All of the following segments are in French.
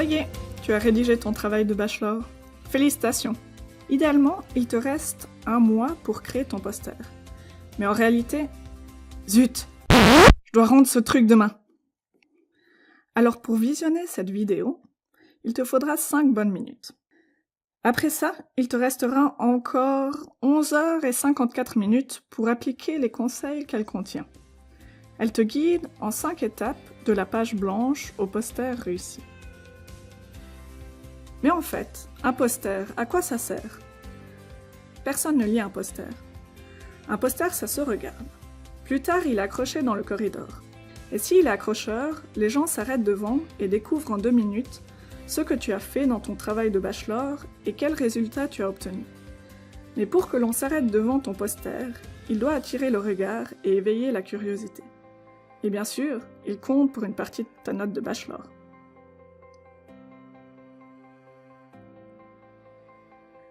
Ça y est, tu as rédigé ton travail de bachelor. Félicitations! Idéalement, il te reste 1 mois pour créer ton poster. Mais en réalité, zut! Je dois rendre ce truc demain. Alors pour visionner cette vidéo, il te faudra 5 bonnes minutes. Après ça, il te restera encore 11h54 pour appliquer les conseils qu'elle contient. Elle te guide en 5 étapes de la page blanche au poster réussi. Mais en fait, un poster, à quoi ça sert? Personne ne lit un poster. Un poster, ça se regarde. Plus tard, il est accroché dans le corridor. Et s'il est accrocheur, les gens s'arrêtent devant et découvrent en 2 minutes ce que tu as fait dans ton travail de bachelor et quels résultats tu as obtenus. Mais pour que l'on s'arrête devant ton poster, il doit attirer le regard et éveiller la curiosité. Et bien sûr, il compte pour une partie de ta note de bachelor.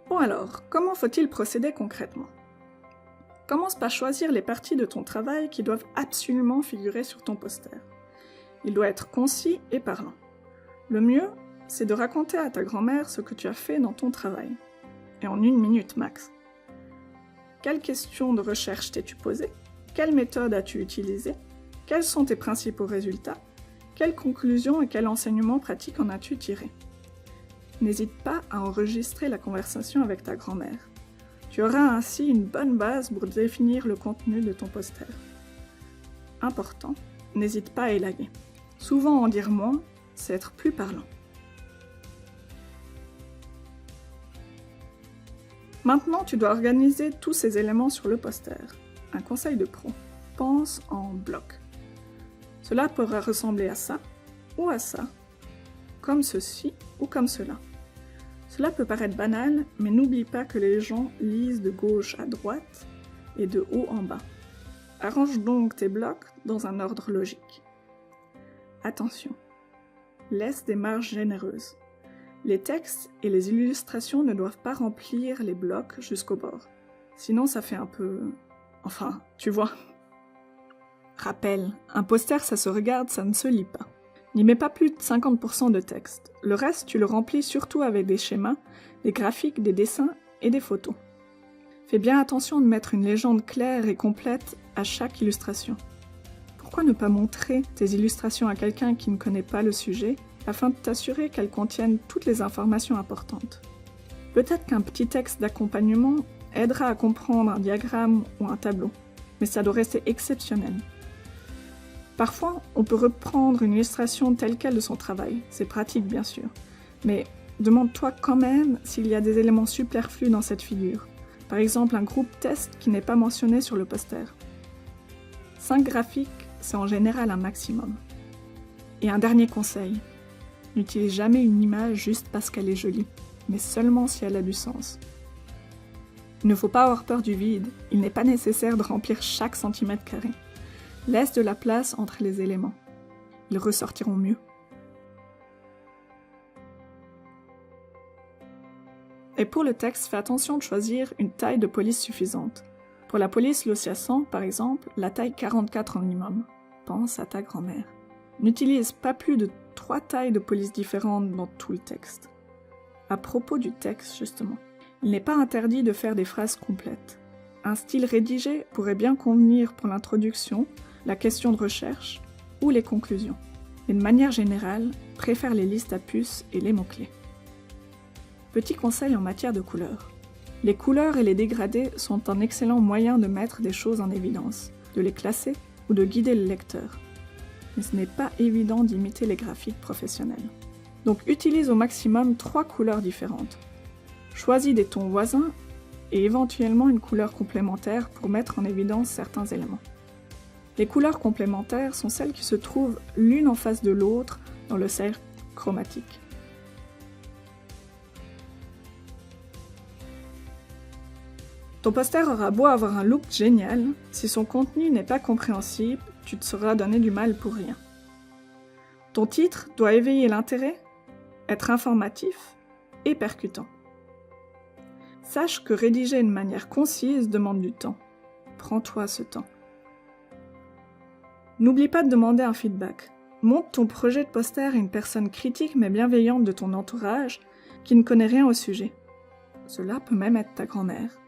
Bon alors, comment faut-il procéder concrètement? Commence par choisir les parties de ton travail qui doivent absolument figurer sur ton poster. Il doit être concis et parlant. Le mieux, c'est de raconter à ta grand-mère ce que tu as fait dans ton travail, et en 1 minute max. Quelles questions de recherche t'es-tu posé? Quelle méthode as-tu utilisée? Quels sont tes principaux résultats? Quelles conclusions et quels enseignements pratiques en as-tu tiré? N'hésite pas à enregistrer la conversation avec ta grand-mère. Tu auras ainsi une bonne base pour définir le contenu de ton poster. Important, n'hésite pas à élaguer. Souvent en dire moins, c'est être plus parlant. Maintenant, tu dois organiser tous ces éléments sur le poster. Un conseil de pro. Pense en bloc. Cela pourra ressembler à ça, ou à ça, comme ceci, ou comme cela. Cela peut paraître banal, mais n'oublie pas que les gens lisent de gauche à droite et de haut en bas. Arrange donc tes blocs dans un ordre logique. Attention, laisse des marges généreuses. Les textes et les illustrations ne doivent pas remplir les blocs jusqu'au bord. Sinon ça fait un peu... Enfin, tu vois. Rappel, un poster ça se regarde, ça ne se lit pas. N'y mets pas plus de 50% de texte. Le reste, tu le remplis surtout avec des schémas, des graphiques, des dessins et des photos. Fais bien attention de mettre une légende claire et complète à chaque illustration. Pourquoi ne pas montrer tes illustrations à quelqu'un qui ne connaît pas le sujet, afin de t'assurer qu'elles contiennent toutes les informations importantes? Peut-être qu'un petit texte d'accompagnement aidera à comprendre un diagramme ou un tableau, mais ça doit rester exceptionnel. Parfois, on peut reprendre une illustration telle quelle de son travail, c'est pratique bien sûr, mais demande-toi quand même s'il y a des éléments superflus dans cette figure, par exemple un groupe test qui n'est pas mentionné sur le poster. 5 graphiques, c'est en général un maximum. Et un dernier conseil, n'utilise jamais une image juste parce qu'elle est jolie, mais seulement si elle a du sens. Il ne faut pas avoir peur du vide, il n'est pas nécessaire de remplir chaque centimètre carré. Laisse de la place entre les éléments. Ils ressortiront mieux. Et pour le texte, fais attention de choisir une taille de police suffisante. Pour la police Lucia 100, par exemple, la taille 44 en minimum. Pense à ta grand-mère. N'utilise pas plus de 3 tailles de police différentes dans tout le texte. À propos du texte, justement, il n'est pas interdit de faire des phrases complètes. Un style rédigé pourrait bien convenir pour l'introduction, la question de recherche ou les conclusions. Et de manière générale, préfère les listes à puces et les mots-clés. Petit conseil en matière de couleurs. Les couleurs et les dégradés sont un excellent moyen de mettre des choses en évidence, de les classer ou de guider le lecteur. Mais ce n'est pas évident d'imiter les graphiques professionnels. Donc utilise au maximum 3 couleurs différentes. Choisis des tons voisins et éventuellement une couleur complémentaire pour mettre en évidence certains éléments. Les couleurs complémentaires sont celles qui se trouvent l'une en face de l'autre dans le cercle chromatique. Ton poster aura beau avoir un look génial, si son contenu n'est pas compréhensible, tu te seras donné du mal pour rien. Ton titre doit éveiller l'intérêt, être informatif et percutant. Sache que rédiger de manière concise demande du temps. Prends-toi ce temps. N'oublie pas de demander un feedback. Montre ton projet de poster à une personne critique mais bienveillante de ton entourage qui ne connaît rien au sujet. Cela peut même être ta grand-mère.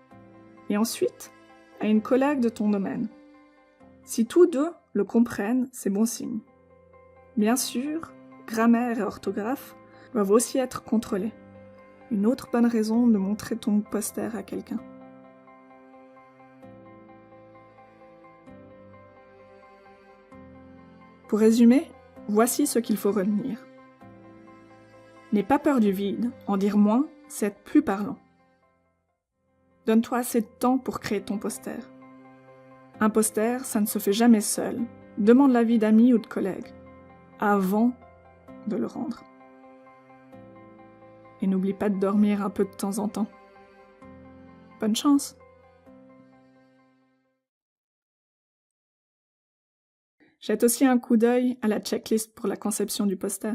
Et ensuite, à une collègue de ton domaine. Si tous deux le comprennent, c'est bon signe. Bien sûr, grammaire et orthographe doivent aussi être contrôlés. Une autre bonne raison de montrer ton poster à quelqu'un. Pour résumer, voici ce qu'il faut retenir. N'aie pas peur du vide, en dire moins, c'est être plus parlant. Donne-toi assez de temps pour créer ton poster. Un poster, ça ne se fait jamais seul. Demande l'avis d'amis ou de collègues, avant de le rendre. Et n'oublie pas de dormir un peu de temps en temps. Bonne chance! Jette aussi un coup d'œil à la checklist pour la conception du poster.